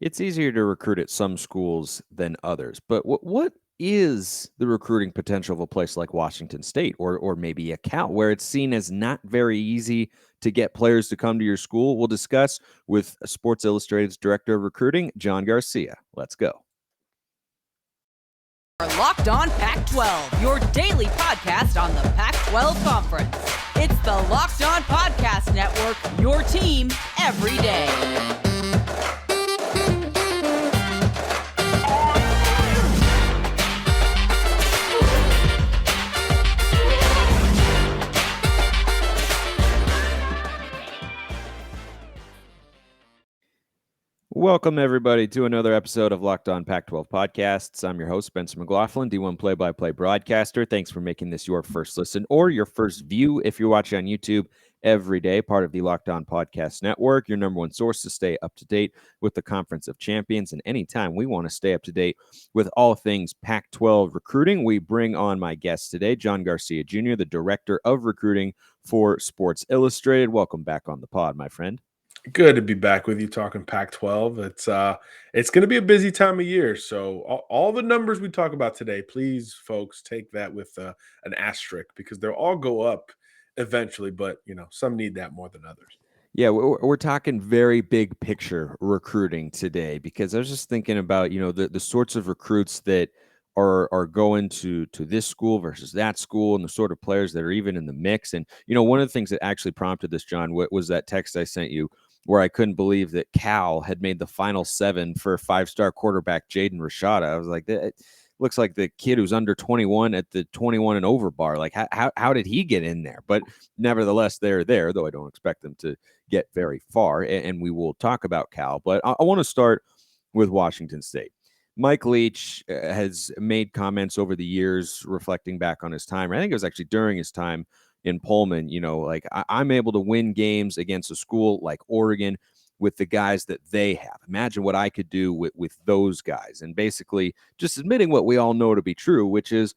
It's easier to recruit at some schools than others, but what is the recruiting potential of a place like Washington State or maybe a Cal, where it's seen as not very easy to get players to come to your school? We'll discuss with Sports Illustrated's director of recruiting, John Garcia. Let's go. Locked On Pac-12, your daily podcast on the Pac-12 Conference. It's the Locked On Podcast Network, your team every day. Welcome, everybody, to another episode of Locked On Pac-12 Podcasts. I'm your host, Spencer McLaughlin, D1 play-by-play broadcaster. Thanks for making this your first listen or your first view if you're watching on YouTube every day, part of the Locked On Podcast Network, your number one source to stay up to date with the Conference of Champions. And anytime we want to stay up to date with all things Pac-12 recruiting, we bring on my guest today, John Garcia Jr., the director of recruiting for Sports Illustrated. Welcome back on the pod, my friend. Good to be back with you talking Pac-12. It's going to be a busy time of year. So all the numbers we talk about today, please, folks, take that with an asterisk because they'll all go up eventually. But, some need that more than others. Yeah, we're talking very big picture recruiting today because I was just thinking about, the sorts of recruits that are going to this school versus that school and the sort of players that are even in the mix. And, one of the things that actually prompted this, John, was that text I sent you where I couldn't believe that Cal had made the final 7 for five-star quarterback Jaden Rashada. I was like, that looks like the kid who's under 21 at the 21 and over bar. Like, how did he get in there? But nevertheless, they're there, though I don't expect them to get very far. And we will talk about Cal. But I want to start with Washington State. Mike Leach has made comments over the years reflecting back on his time. I think it was actually during his time in Pullman, like I'm able to win games against a school like Oregon with the guys that they have. Imagine what I could do with those guys. And basically just admitting what we all know to be true, which is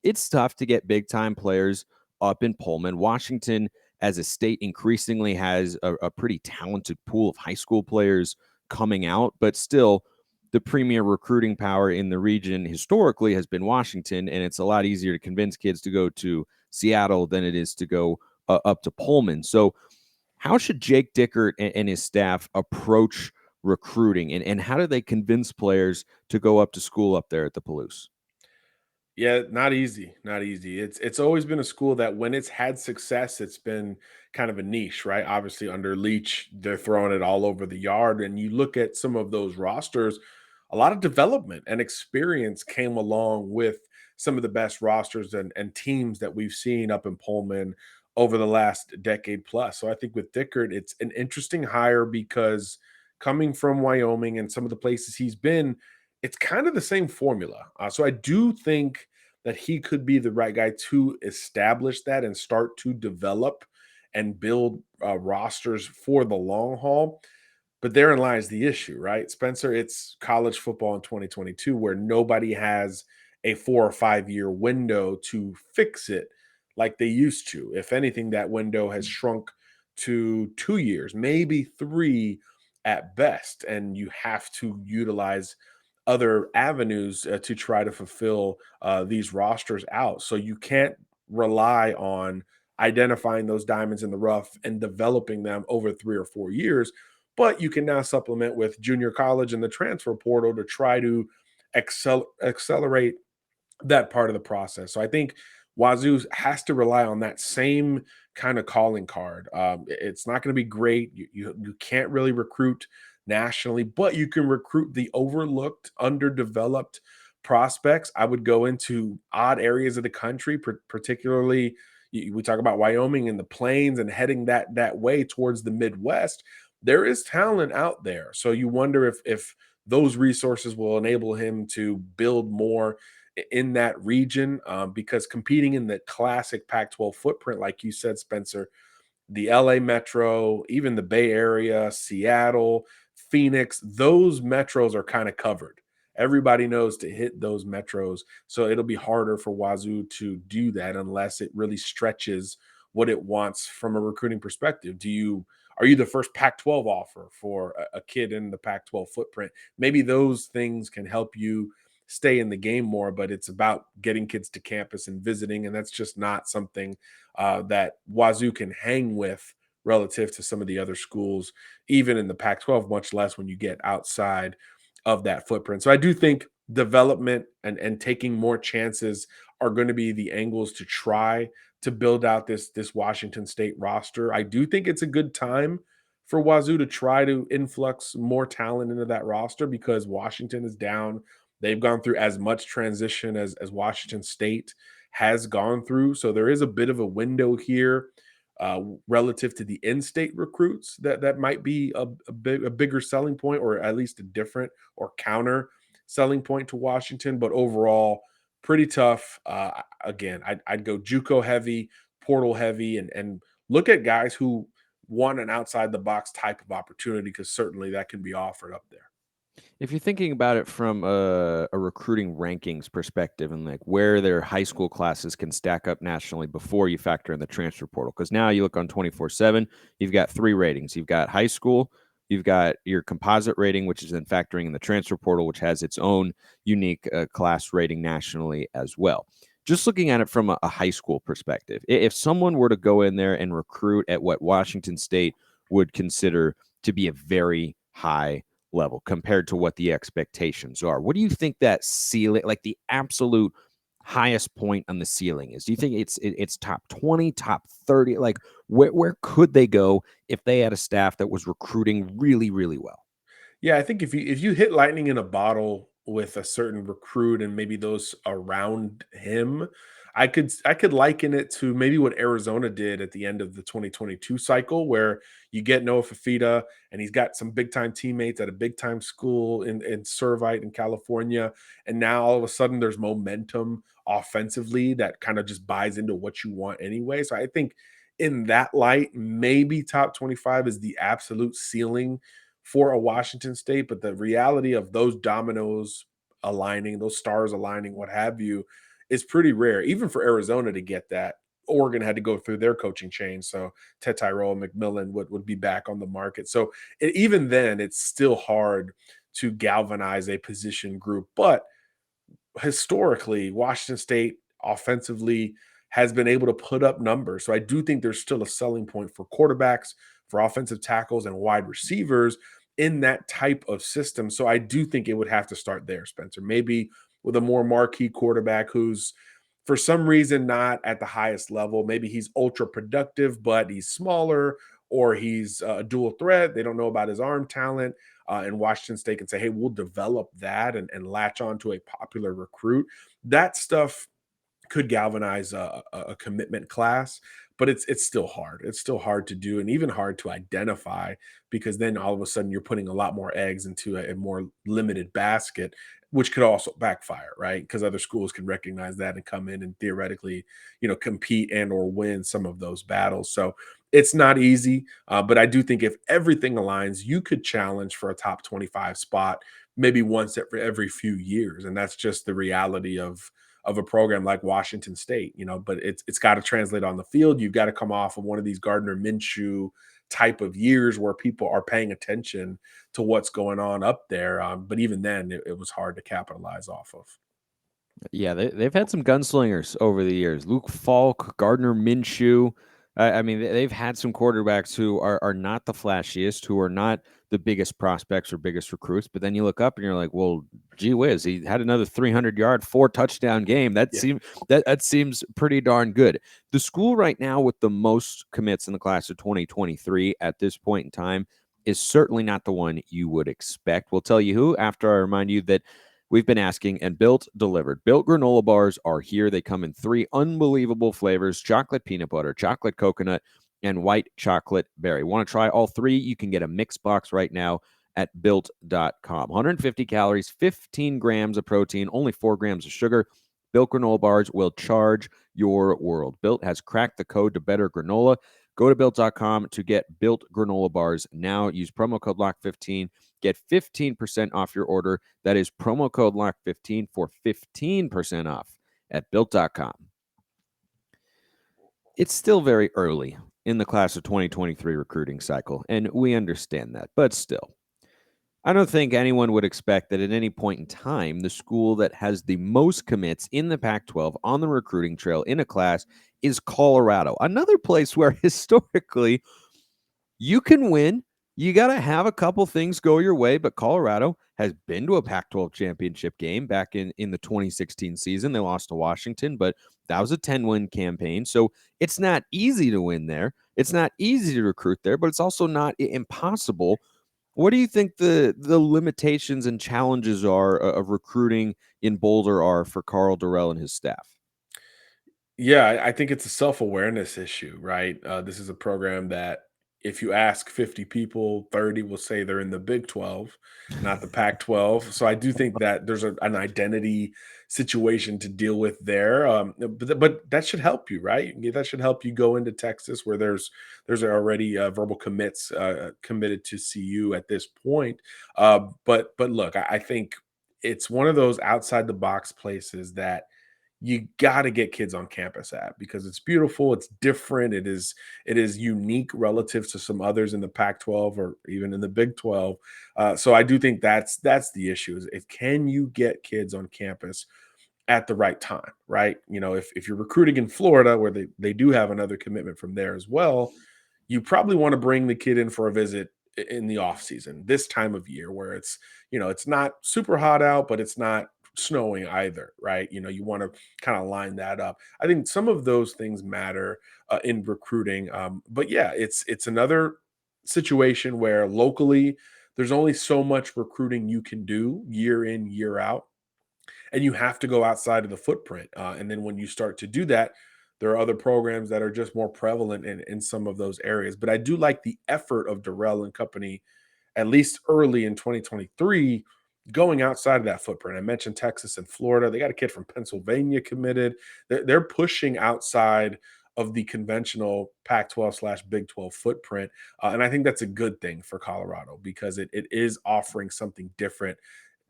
it's tough to get big time players up in Pullman. Washington as a state increasingly has a pretty talented pool of high school players coming out, but still the premier recruiting power in the region historically has been Washington, and it's a lot easier to convince kids to go to Seattle than it is to go up to Pullman. So how should Jake Dickert and his staff approach recruiting, and how do they convince players to go up to school up there at the Palouse? Yeah, not easy. Not easy. It's always been a school that when it's had success, it's been kind of a niche, right? Obviously, under Leach, they're throwing it all over the yard. And you look at some of those rosters, a lot of development and experience came along with some of the best rosters and teams that we've seen up in Pullman over the last decade plus. So I think with Dickert, it's an interesting hire because coming from Wyoming and some of the places he's been, it's kind of the same formula. So I do think that he could be the right guy to establish that and start to develop and build rosters for the long haul. But therein lies the issue, right? Spencer, it's college football in 2022 where nobody has a 4 or 5 year window to fix it like they used to. If anything, that window has shrunk to 2 years, maybe 3 at best. And you have to utilize other avenues to try to fulfill these rosters out. So you can't rely on identifying those diamonds in the rough and developing them over 3 or 4 years. But you can now supplement with junior college and the transfer portal to try to accelerate that part of the process. So I think Wazoo has to rely on that same kind of calling card. It's not going to be great. You can't really recruit nationally, but you can recruit the overlooked, underdeveloped prospects. I would go into odd areas of the country, particularly we talk about Wyoming and the plains and heading that way towards the Midwest. There is talent out there. So you wonder if those resources will enable him to build more in that region because competing in the classic Pac-12 footprint, like you said, Spencer, the LA Metro, even the Bay Area, Seattle, Phoenix, those metros are kind of covered. Everybody knows to hit those metros. So it'll be harder for Wazoo to do that unless it really stretches what it wants from a recruiting perspective. Are you the first Pac-12 offer for a kid in the Pac-12 footprint? Maybe those things can help you stay in the game more, but it's about getting kids to campus and visiting, and that's just not something that Wazoo can hang with relative to some of the other schools, even in the Pac-12, much less when you get outside of that footprint. So I do think development and taking more chances are going to be the angles to try to build out this Washington State roster. I do think it's a good time for Wazoo to try to influx more talent into that roster because Washington is down. They've gone through as much transition as Washington State has gone through. So there is a bit of a window here relative to the in-state recruits that might be a bigger selling point, or at least a different or counter selling point to Washington. But overall, pretty tough. Again, I'd go JUCO heavy, portal heavy, and look at guys who want an outside the box type of opportunity, because certainly that can be offered up there. If you're thinking about it from a recruiting rankings perspective and like where their high school classes can stack up nationally before you factor in the transfer portal, because now you look on 24/7, you've got 3 ratings. You've got high school, you've got your composite rating, which is then factoring in the transfer portal, which has its own unique class rating nationally as well. Just looking at it from a high school perspective, if someone were to go in there and recruit at what Washington State would consider to be a very high level compared to what the expectations are, what do you think that ceiling, like the absolute highest point on the ceiling is? Do you think it's top 20, top 30? Like where could they go if they had a staff that was recruiting really, really well? Yeah, I think if you hit lightning in a bottle with a certain recruit and maybe those around him, I could liken it to maybe what Arizona did at the end of the 2022 cycle, where you get Noah Fafita and he's got some big time teammates at a big time school in Servite in California, and now all of a sudden there's momentum offensively that kind of just buys into what you want anyway. So I think in that light, maybe top 25 is the absolute ceiling for a Washington State, but the reality of those dominoes aligning, those stars aligning, what have you, is pretty rare. Even for Arizona to get that, Oregon had to go through their coaching change. So Ted Tyrell McMillan would be back on the market. So even then, it's still hard to galvanize a position group. But historically, Washington State offensively has been able to put up numbers. So I do think there's still a selling point for quarterbacks, for offensive tackles, and wide receivers in that type of system. So I do think it would have to start there, Spencer. Maybe with a more marquee quarterback who's for some reason not at the highest level. Maybe he's ultra productive, but he's smaller, or he's a dual threat. They don't know about his arm talent. And Washington State can say, hey, we'll develop that and latch on to a popular recruit. That stuff could galvanize a commitment class, but it's still hard. It's still hard to do, and even hard to identify, because then all of a sudden you're putting a lot more eggs into a more limited basket, which could also backfire, right? Because other schools can recognize that and come in and theoretically, compete and or win some of those battles. So it's not easy, but I do think if everything aligns, you could challenge for a top 25 spot maybe once every few years, and that's just the reality of a program like Washington State, but it's got to translate on the field. You've got to come off of one of these Gardner Minshew type of years where people are paying attention to what's going on up there. But even then, it was hard to capitalize off of. Yeah, they've had some gunslingers over the years. Luke Falk, Gardner Minshew. I mean, they've had some quarterbacks who are not the flashiest, who are not the biggest prospects or biggest recruits. But then you look up and you're like, well, gee whiz, he had another 300-yard, 4-touchdown game. That seems pretty darn good. The school right now with the most commits in the class of 2023 at this point in time is certainly not the one you would expect. We'll tell you who after I remind you that we've been asking, and Built delivered. Built granola bars are here. They come in 3 unbelievable flavors: chocolate peanut butter, chocolate coconut, and white chocolate berry. Want to try all 3? You can get a mix box right now at Built.com. 150 calories, 15 grams of protein, only 4 grams of sugar. Built granola bars will charge your world. Built has cracked the code to better granola. Go to Built.com to get Built granola bars now. Use promo code LOCK15. Get 15% off your order. That is promo code LOCK15 for 15% off at Built.com. It's still very early in the class of 2023 recruiting cycle, and we understand that. But still, I don't think anyone would expect that at any point in time, the school that has the most commits in the Pac-12 on the recruiting trail in a class is Colorado. Another place where historically you can win. You got to have a couple things go your way, but Colorado has been to a Pac-12 championship game back in the 2016 season. They lost to Washington, but that was a 10-win campaign. So it's not easy to win there. It's not easy to recruit there, but it's also not impossible. What do you think the limitations and challenges are of recruiting in Boulder are for Carl Durrell and his staff? Yeah, I think it's a self-awareness issue, right? This is a program that if you ask 50 people, 30 will say they're in the Big 12, not the Pac-12. So I do think that there's an identity situation to deal with there. But that should help you, right? That should help you go into Texas where there's already verbal commits committed to CU at this point. But look, I think it's one of those outside the box places that you got to get kids on campus at because it's beautiful, it's different, it is unique relative to some others in the Pac-12 or even in the Big 12. So I do think that's the issue is if can you get kids on campus at the right time, right? If you're recruiting in Florida where they do have another commitment from there as well, you probably want to bring the kid in for a visit in the off season, this time of year where it's not super hot out, but it's not snowing either, right? You want to kind of line that up. I think some of those things matter in recruiting. But yeah, it's another situation where locally there's only so much recruiting you can do year in, year out, and you have to go outside of the footprint. And then when you start to do that, there are other programs that are just more prevalent in some of those areas. But I do like the effort of Durrell and company, at least early in 2023, going outside of that footprint. I mentioned Texas and Florida. They got a kid from Pennsylvania committed. They're pushing outside of the conventional Pac-12 / Big 12 footprint. And I think that's a good thing for Colorado because it is offering something different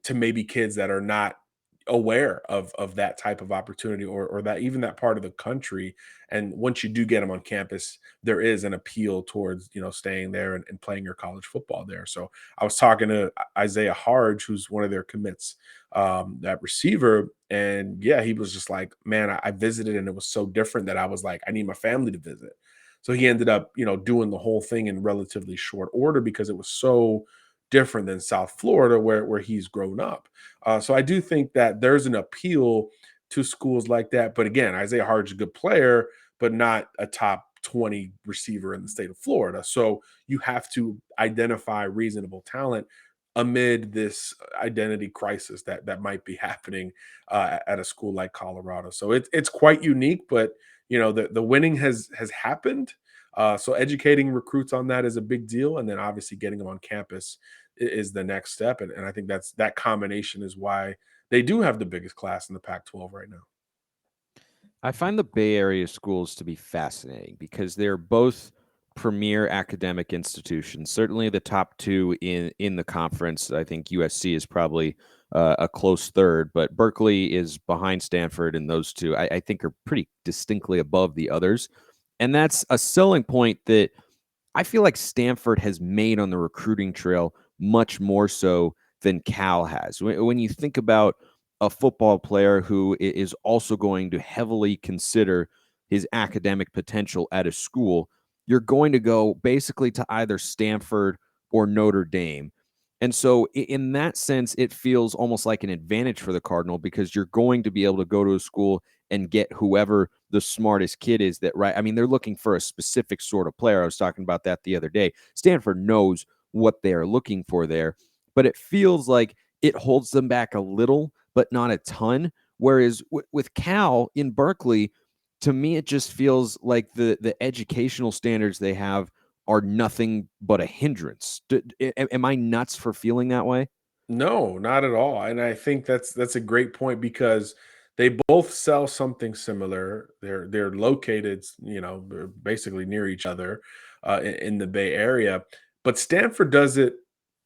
to maybe kids that are not aware of that type of opportunity or that even that part of the country. And once you do get them on campus, there is an appeal towards staying there and playing your college football there. So I was talking to Isaiah Harge, who's one of their commits, that receiver, and yeah, he was just like, man, I visited and it was so different that I was like, I need my family to visit. So he ended up doing the whole thing in relatively short order because it was so different than South Florida where he's grown up. So I do think that there's an appeal to schools like that. But again, Isaiah Hard's a good player, but not a top 20 receiver in the state of Florida. So you have to identify reasonable talent amid this identity crisis that might be happening at a school like Colorado. So it's quite unique, but the winning has happened. So educating recruits on that is a big deal, and then obviously getting them on campus is the next step. And I think that combination is why they do have the biggest class in the Pac-12 right now. I find the Bay Area schools to be fascinating because they're both premier academic institutions. Certainly, the top two in the conference. I think USC is probably a close third, but Berkeley is behind Stanford, and those two I think are pretty distinctly above the others. And that's a selling point that I feel like Stanford has made on the recruiting trail much more so than Cal has. When you think about a football player who is also going to heavily consider his academic potential at a school, you're going to go basically to either Stanford or Notre Dame. And so, in that sense, it feels almost like an advantage for the Cardinal because you're going to be able to go to a school and get whoever the smartest kid is that, right? I mean, they're looking for a specific sort of player. I was talking about that the other day. Stanford knows what they are looking for there, but it feels like it holds them back a little, but not a ton. Whereas with Cal in Berkeley, to me, it just feels like the educational standards they have are nothing but a hindrance. Am I nuts for feeling that way? No, not at all. And I think that's a great point because they both sell something similar. They're located, they're basically near each other in the Bay Area. But Stanford does it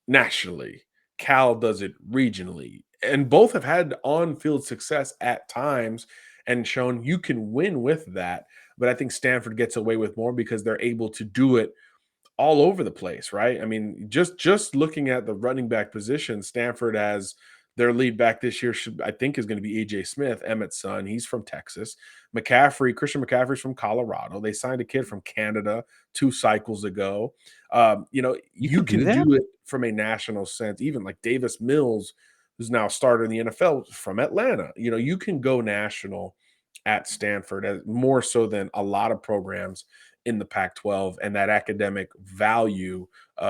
nationally. Cal does it regionally. And both have had on-field success at times and shown you can win with that. but I think Stanford gets away with more because they're able to do it all over the place, right? I mean, just looking at the running back position, Stanford as their lead back this year I think is going to be EJ Smith, Emmett's son. He's from Texas. Christian McCaffrey's from Colorado. They signed a kid from Canada 2 cycles ago. You You can do can that? do it from a national sense. Even like Davis Mills, who's now a starter in the NFL from Atlanta. You can go national at Stanford as more so than a lot of programs in the Pac-12, and that academic value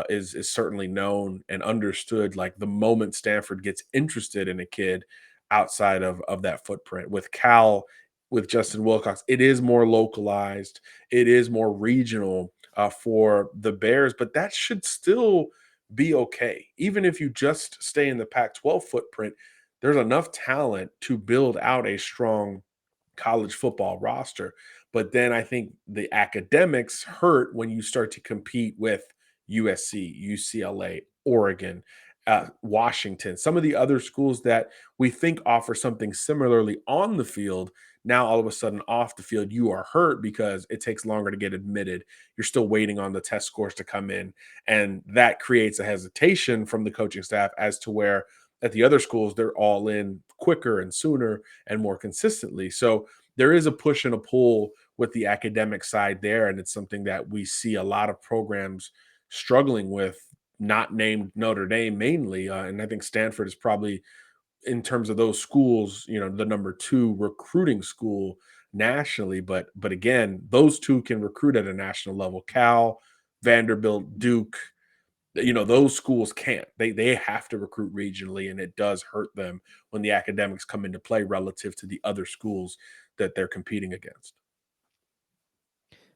is certainly known and understood. Like the moment Stanford gets interested in a kid outside of that footprint, with Cal, with Justin Wilcox, it is more localized, it is more regional for the Bears, but that should still be okay. Even if you just stay in the Pac-12 footprint, there's enough talent to build out a strong college football roster. But then I think the academics hurt when you start to compete with USC, UCLA, Oregon, Washington, some of the other schools that we think offer something similarly on the field. Now, all of a sudden, off the field, you are hurt because it takes longer to get admitted. You're still waiting on the test scores to come in. And that creates a hesitation from the coaching staff as to where at the other schools, they're all in quicker and sooner and more consistently. So there is a push and a pull with the academic side there. And it's something that we see a lot of programs struggling with, not named Notre Dame mainly. And I think Stanford is probably, in terms of those schools, the number 2 recruiting school nationally. But again, those two can recruit at a national level. Cal, Vanderbilt, Duke, those schools can't. They have to recruit regionally, and it does hurt them when the academics come into play relative to the other schools that they're competing against.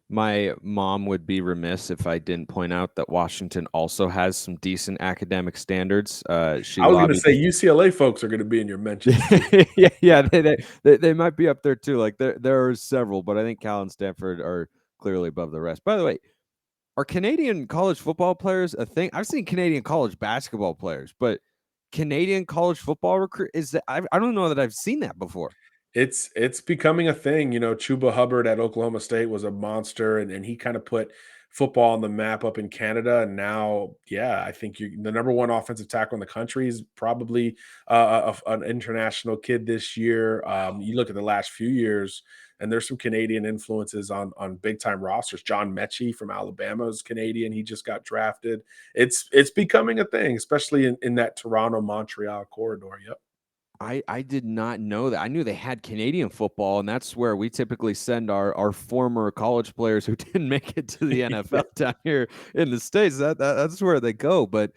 My mom would be remiss if I didn't point out that Washington also has some decent academic standards. She I was going to lobbied. say UCLA folks are going to be in your mentions too. Yeah, they might be up there too. Like there are several, but I think Cal and Stanford are clearly above the rest. By the way, are Canadian college football players a thing? I've seen Canadian college basketball players, but Canadian college football recruit is that I don't know that I've seen that before. It's becoming a thing. Chuba Hubbard at Oklahoma State was a monster, and he kind of put football on the map up in Canada. And now, yeah, I think the number 1 offensive tackle in the country is probably an international kid this year. You look at the last few years, and there's some Canadian influences on big time rosters. John Mechie from Alabama is Canadian. He just got drafted. It's becoming a thing, especially in that Toronto Montreal corridor. Yep. I did not know that. I knew they had Canadian football, and that's where we typically send our former college players who didn't make it to the NFL down here in the States. That's where they go. But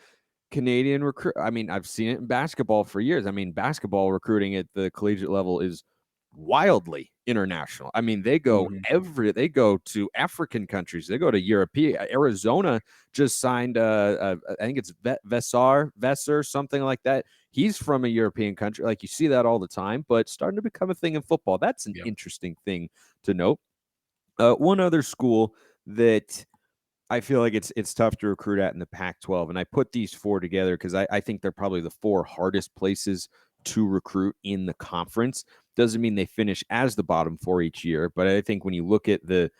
Canadian recruit, I mean, I've seen it in basketball for years. I mean, basketball recruiting at the collegiate level is wildly international. I mean, they go they go to African countries, they go to European. Arizona just signed I think it's Vesser, something like that. He's from a European country. Like, you see that all the time, but starting to become a thing in football. That's an interesting thing to note. One other school that I feel like it's tough to recruit at in the Pac-12, and I put these 4 together because I think they're probably the 4 hardest places to recruit in the conference. Doesn't mean they finish as the bottom 4 each year, but I think when you look at the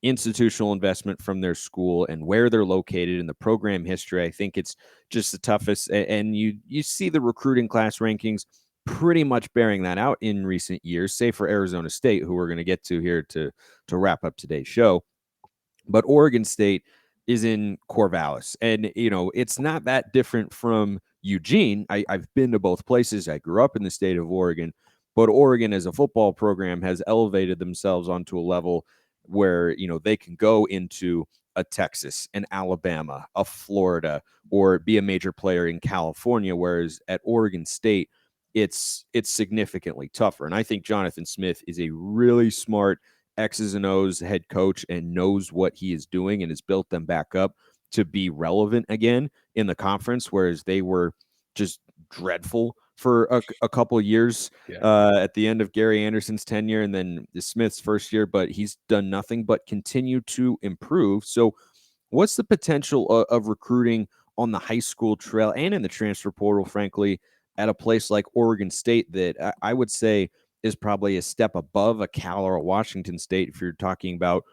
institutional investment from their school and where they're located in the program history, I think it's just the toughest. And you see the recruiting class rankings pretty much bearing that out in recent years, say for Arizona State, who we're going to get to here to wrap up today's show. But Oregon State is in Corvallis, and it's not that different from Eugene. I've been to both places. I grew up in the state of Oregon, but Oregon as a football program has elevated themselves onto a level where they can go into a Texas, an Alabama, a Florida, or be a major player in California. Whereas at Oregon State, it's significantly tougher. And I think Jonathan Smith is a really smart X's and O's head coach and knows what he is doing and has built them back up to be relevant again in the conference, whereas they were just dreadful for a couple of years at the end of Gary Anderson's tenure and then Smith's first year, but he's done nothing but continue to improve. So what's the potential of recruiting on the high school trail and in the transfer portal, frankly, at a place like Oregon State that I would say is probably a step above a Cal or a Washington State if you're talking about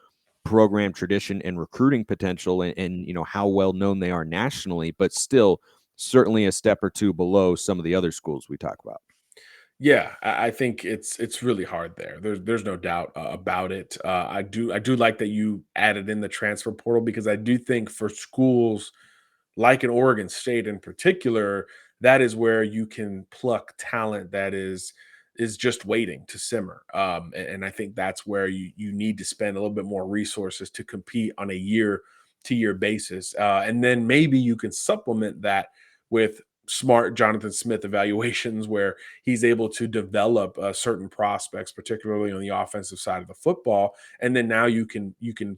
program tradition and recruiting potential and how well known they are nationally, but still certainly a step or two below some of the other schools we talk about. Yeah, I think it's really hard there. There's no doubt about it. I do like that you added in the transfer portal because I do think for schools like in Oregon State in particular, that is where you can pluck talent that is just waiting to simmer. And I think that's where you need to spend a little bit more resources to compete on a year to year basis. And then maybe you can supplement that with smart Jonathan Smith evaluations where he's able to develop certain prospects, particularly on the offensive side of the football. And then now you can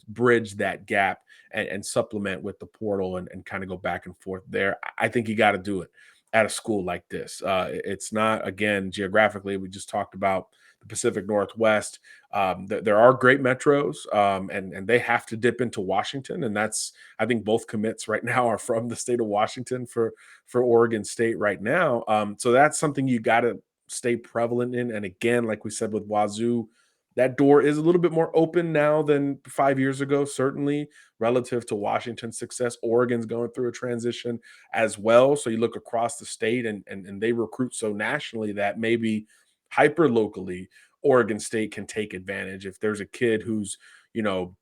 bridge that gap and supplement with the portal and kind of go back and forth there. I think you got to do it at a school like this. It's not, again, geographically, we just talked about the Pacific Northwest. There are great metros, and they have to dip into Washington. And that's, I think both commits right now are from the state of Washington for Oregon State right now. So that's something you got to stay prevalent in. And again, like we said with Wazoo, that door is a little bit more open now than 5 years ago, certainly relative to Washington's success. Oregon's going through a transition as well. So you look across the state and they recruit so nationally that maybe hyper locally, Oregon State can take advantage. If there's a kid who's, you know,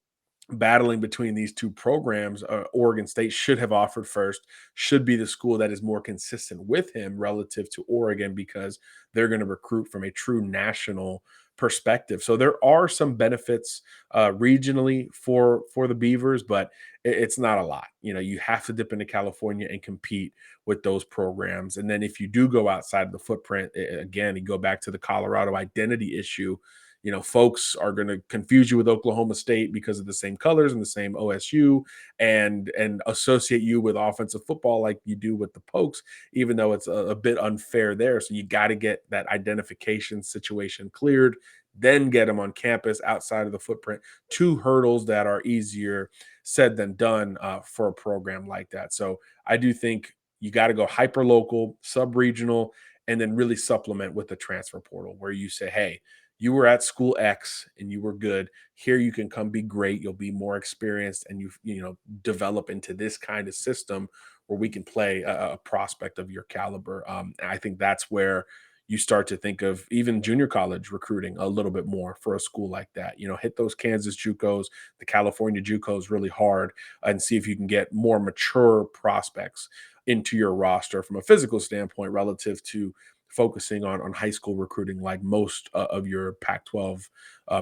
battling between these two programs, Oregon State should have offered first, should be the school that is more consistent with him relative to Oregon because they're going to recruit from a true national perspective. So there are some benefits regionally for the Beavers, but it's not a lot. You know, you have to dip into California and compete with those programs. And then if you do go outside of the footprint, again, you go back to the Colorado identity issue. You know, folks are going to confuse you with Oklahoma State because of the same colors and the same OSU and associate you with offensive football like you do with the Pokes, even though it's a bit unfair there. So you got to get that identification situation cleared, then get them on campus outside of the footprint. Two hurdles that are easier said than done for a program like that. So I do think you got to go hyper local, sub regional, and then really supplement with the transfer portal where you say, hey, you were at school X and you were good. Here you can come be great. You'll be more experienced and you develop into this kind of system where we can play a prospect of your caliber. And I think that's where you start to think of even junior college recruiting a little bit more for a school like that. You know, hit those Kansas JUCOs, the California JUCOs really hard and see if you can get more mature prospects into your roster from a physical standpoint relative to focusing on high school recruiting like most of your Pac-12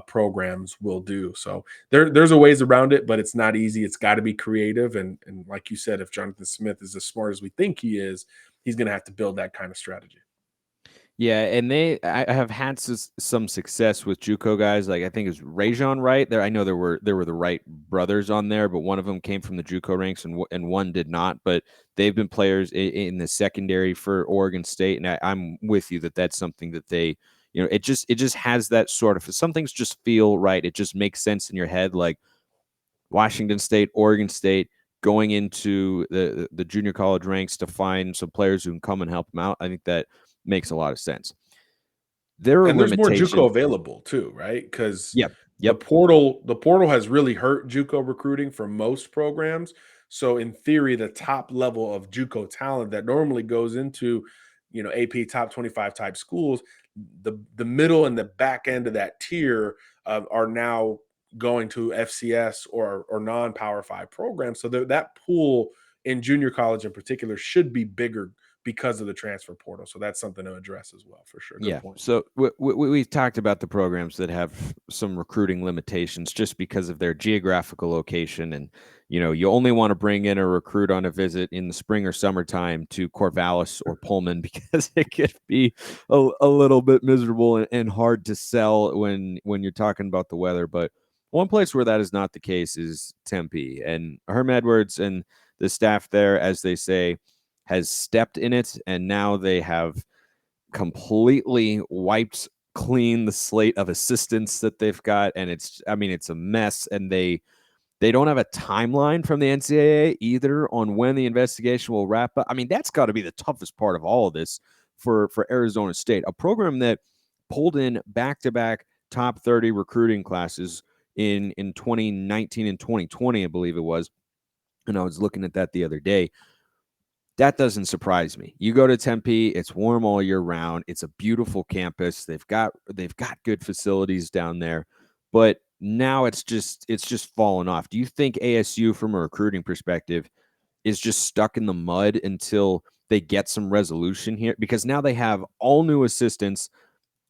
programs will do. So there's a ways around it, but it's not easy. It's got to be creative. And like you said, if Jonathan Smith is as smart as we think he is, he's going to have to build that kind of strategy. Yeah, and I have had some success with JUCO guys. Like I think it's Rajon Wright. There, I know there were the Wright brothers on there, but one of them came from the JUCO ranks and one did not. But they've been players in the secondary for Oregon State, and I'm with you that that's something that they, it just has that sort of, some things just feel right. It just makes sense in your head, like Washington State, Oregon State, going into the junior college ranks to find some players who can come and help them out. I think that makes a lot of sense. There are And there's more limitations. JUCO available too, right? Because Yep. the portal has really hurt JUCO recruiting for most programs. So in theory, the top level of JUCO talent that normally goes into, AP top 25 type schools, the middle and the back end of that tier are now going to FCS or non-Power 5 programs. So that pool in junior college in particular should be bigger because of the transfer portal. So that's something to address as well, for sure. Good point. So we've talked about the programs that have some recruiting limitations just because of their geographical location. And, you only want to bring in a recruit on a visit in the spring or summertime to Corvallis or Pullman because it could be a little bit miserable and hard to sell when you're talking about the weather. But one place where that is not the case is Tempe, and Herm Edwards and the staff there, as they say, has stepped in it, and now they have completely wiped clean the slate of assistants that they've got, and it's a mess. And they don't have a timeline from the NCAA either on when the investigation will wrap up. I mean, that's got to be the toughest part of all of this for Arizona State, a program that pulled in back-to-back top 30 recruiting classes in 2019 and 2020, I believe it was. And I was looking at that the other day. That doesn't surprise me. You go to Tempe, it's warm all year round. It's a beautiful campus. They've got good facilities down there, but now it's just fallen off. Do you think ASU, from a recruiting perspective, is just stuck in the mud until they get some resolution here? Because now they have all new assistants.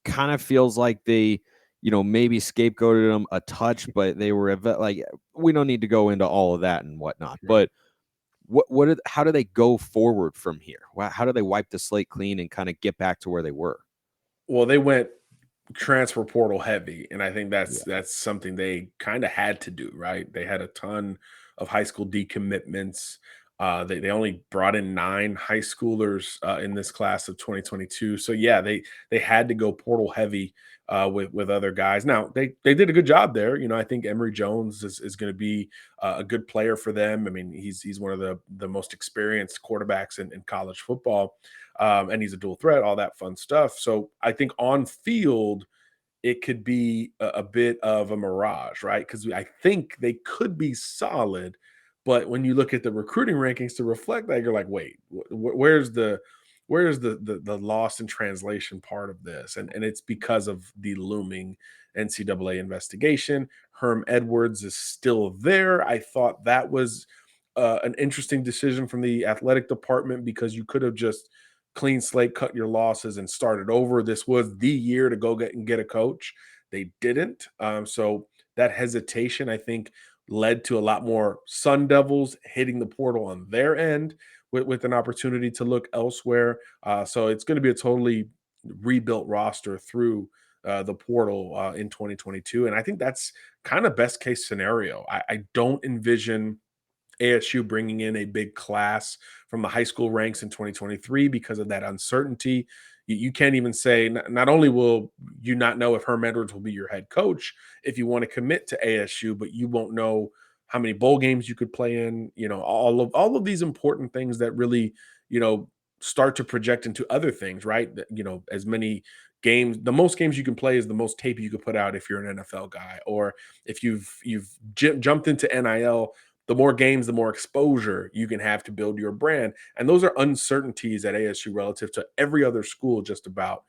Kind of feels like they, maybe scapegoated them a touch, but they were like, we don't need to go into all of that and whatnot. But how do they go forward from here? How do they wipe the slate clean and kind of get back to where they were? Well, they went transfer portal heavy, and I think that's something they kind of had to do, right? They had a ton of high school decommitments. They only brought in 9 high schoolers in this class of 2022. So yeah, they had to go portal heavy with other guys. Now they did a good job there. I think Emory Jones is going to be a good player for them. I mean, he's one of the most experienced quarterbacks in college football, and he's a dual threat, all that fun stuff. So I think on field, it could be a bit of a mirage, right? Because I think they could be solid, but when you look at the recruiting rankings to reflect that, you're like, wait, where's the lost in translation part of this? And it's because of the looming NCAA investigation. Herm Edwards is still there. I thought that was an interesting decision from the athletic department, because you could have just clean slate, cut your losses, and started over. This was the year to go get a coach. They didn't. So that hesitation, I think, led to a lot more Sun Devils hitting the portal on their end with an opportunity to look elsewhere. So it's going to be a totally rebuilt roster through the portal in 2022. And I think that's kind of best case scenario. I don't envision ASU bringing in a big class from the high school ranks in 2023 because of that uncertainty. You can't even say, not only will you not know if Herm Edwards will be your head coach if you want to commit to ASU, but you won't know how many bowl games you could play in, all of these important things that really, start to project into other things, right? As many games, the most games you can play is the most tape you could put out if you're an NFL guy, or if you've jumped into NIL, the more games, the more exposure you can have to build your brand. And those are uncertainties at ASU relative to every other school just about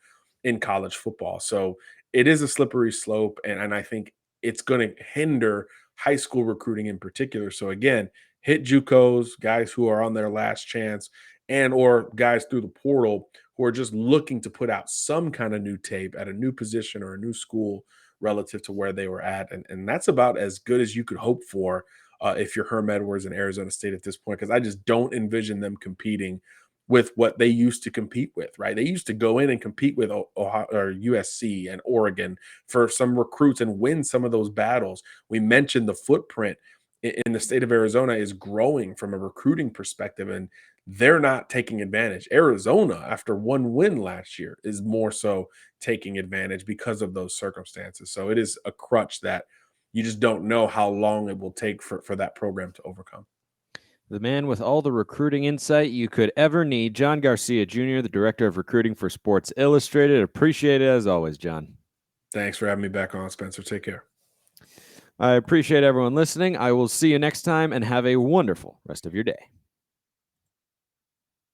in college football. So it is a slippery slope. And I think it's going to hinder high school recruiting in particular. So again, hit JUCOs, guys who are on their last chance, and or guys through the portal who are just looking to put out some kind of new tape at a new position or a new school relative to where they were at. And that's about as good as you could hope for if you're Herm Edwards in Arizona State at this point, because I just don't envision them competing with what they used to compete with, right? They used to go in and compete with Ohio, or USC and Oregon for some recruits and win some of those battles. We mentioned the footprint in the state of Arizona is growing from a recruiting perspective, and they're not taking advantage. Arizona, after one win last year, is more so taking advantage because of those circumstances. So it is a crutch that you just don't know how long it will take for that program to overcome. The man with all the recruiting insight you could ever need, John Garcia Jr., the director of recruiting for Sports Illustrated. Appreciate it as always, John. Thanks for having me back on, Spencer. Take care. I appreciate everyone listening. I will see you next time, and have a wonderful rest of your day.